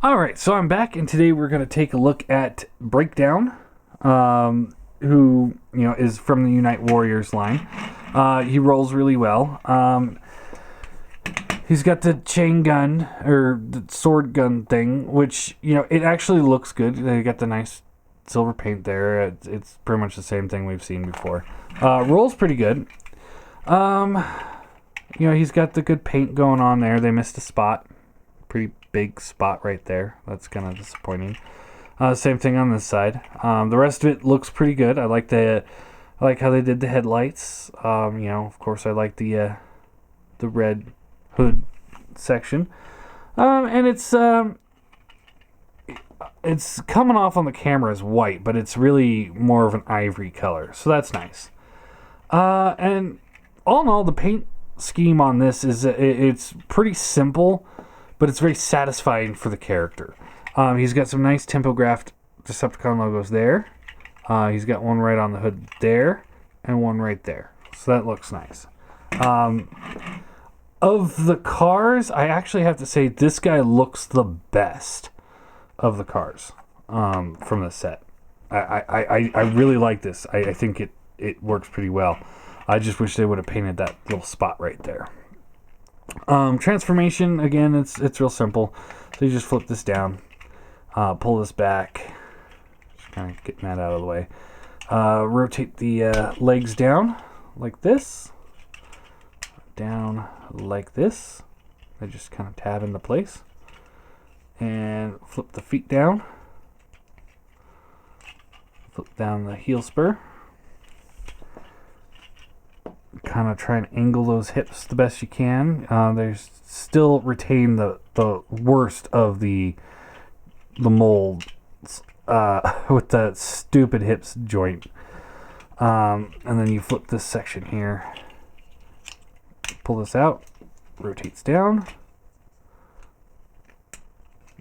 All right, so I'm back, and today we're going to take a look at Breakdown, who is from the Unite Warriors line. He rolls really well. He's got the chain gun or the sword gun thing, which it actually looks good. They got the nice silver paint there. It's pretty much the same thing we've seen before. Rolls pretty good. He's got the good paint going on there. They missed a spot. Pretty big spot right there. That's kind of disappointing. Same thing on this side. The rest of it looks pretty good. I like how they did the headlights. Of course, I like the red hood section. And it's coming off on the camera as white, but it's really more of an ivory color. So that's nice. And all in all, the paint scheme on this it's pretty simple, but it's very satisfying for the character. He's got some nice tempographed Decepticon logos there. He's got one right on the hood there, and one right there. So that looks nice. Of the cars, I actually have to say this guy looks the best of the cars from the set. I really like this. I think it works pretty well. I just wish they would have painted that little spot right there. Transformation, again, it's real simple. So you just flip this down, pull this back, just kind of getting that out of the way. Rotate the legs down like this, down like this. They just kind of tab into place. And flip the feet down. Flip down the heel spur. Kind of try and angle those hips the best you can. They still retain the worst of the molds with the stupid hips joint. And then you flip this section here. Pull this out. Rotates down.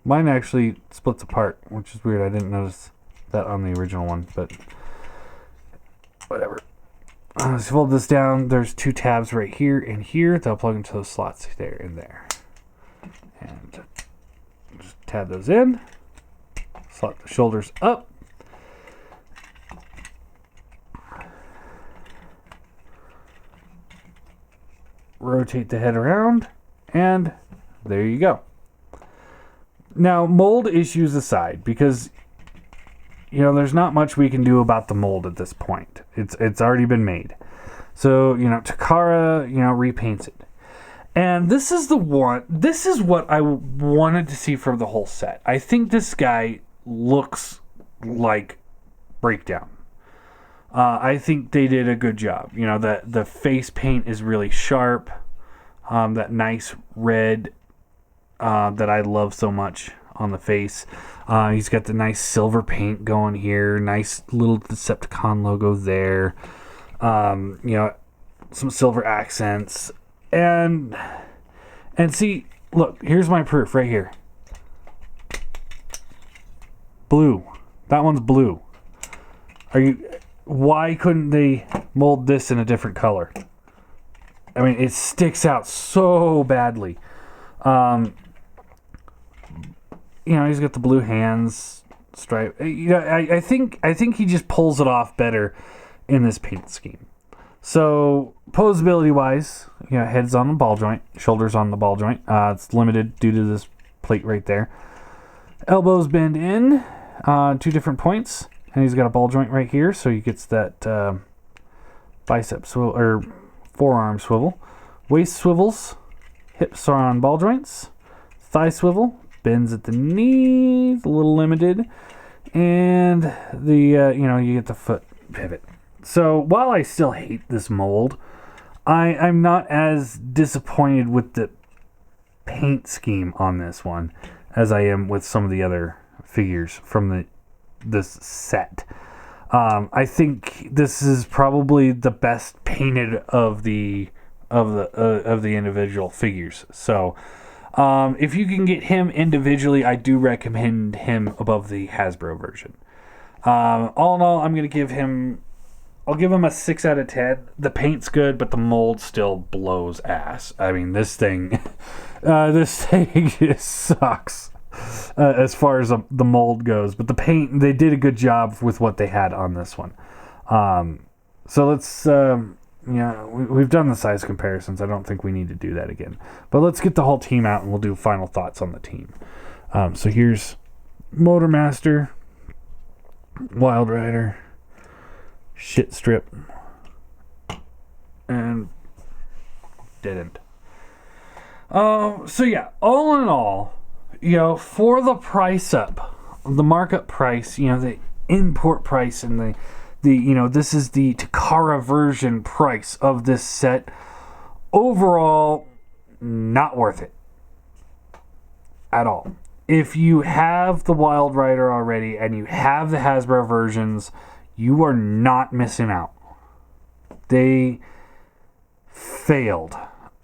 Mine actually splits apart, which is weird. I didn't notice that on the original one, but whatever. So fold this down. There's two tabs right here and here. They'll plug into those slots there and there. And just tab those in. Slot the shoulders up. Rotate the head around. And there you go. Now, mold issues aside, because there's not much we can do about the mold at this point. It's already been made. So, Takara, repaints it. And this is what I wanted to see from the whole set. I think this guy looks like Breakdown. I think they did a good job. The face paint is really sharp. That nice red that I love so much on the face. He's got the nice silver paint going here. Nice little Decepticon logo there. Some silver accents. And see, look, here's my proof right here. Blue. That one's blue. Why couldn't they mold this in a different color? I mean, it sticks out so badly. He's got the blue hands stripe. I think he just pulls it off better in this paint scheme. So posability wise, head's on the ball joint, shoulders on the ball joint. It's limited due to this plate right there. Elbows bend in 2 different points, and he's got a ball joint right here, so he gets that bicep swivel or forearm swivel. Waist swivels, hips are on ball joints. Thigh swivel. Bends at the knees, a little limited, and you get the foot pivot. So while I still hate this mold, I'm not as disappointed with the paint scheme on this one as I am with some of the other figures from this set. I think this is probably the best painted of the individual figures. So. If you can get him individually, I do recommend him above the Hasbro version. All in all, I'll give him a 6 out of 10. The paint's good, but the mold still blows ass. I mean, this thing just sucks. as far as the mold goes. But the paint, they did a good job with what they had on this one. So let's, we've done the size comparisons. I don't think we need to do that again. But let's get the whole team out and we'll do final thoughts on the team. So here's Motormaster, Wild Rider, Shit Strip, and didn't. So yeah, all in all, for the price up, the markup price, the import price and the this is the Takara version price of this set. Overall, not worth it at all. If you have the Wild Rider already and you have the Hasbro versions, you are not missing out. They failed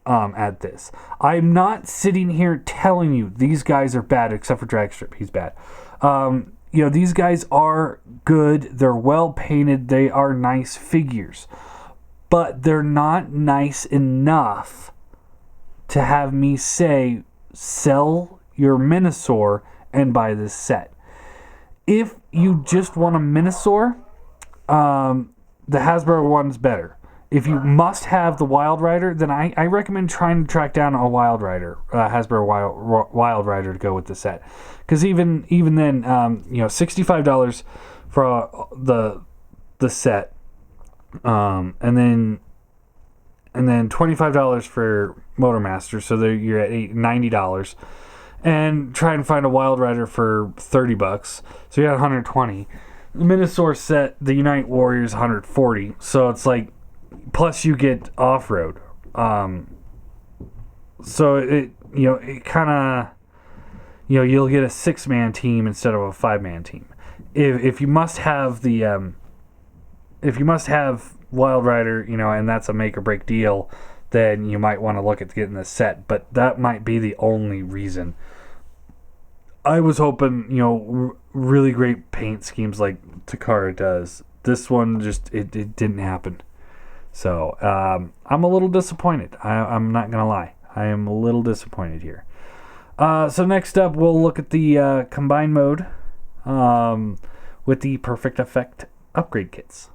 at this. I'm not sitting here telling you these guys are bad, except for Dragstrip. He's bad. These guys are good. They're well painted. They are nice figures. But they're not nice enough to have me say, sell your Minosaur and buy this set. If you just want a Minosaur, the Hasbro one's better. If you must have the Wild Rider, then I recommend trying to track down a Wild Rider, Hasbro Wild Rider to go with the set. Because even then, $65 for the set, and then $25 for Motormaster, so you're at $90. And try and find a Wild Rider for $30, so you got $120. The Minosaur set, the Unite Warriors, $140. So it's like, plus you get off-road. So it kind of, you'll get a 6-man team instead of a 5-man team. If you must have Wild Rider, and that's a make or break deal, then you might want to look at getting this set. But that might be the only reason. I was hoping, really great paint schemes like Takara does. This one just, it didn't happen. So, I'm a little disappointed. I'm not going to lie. I am a little disappointed here. So next up, we'll look at the combined mode with the Perfect Effect upgrade kits.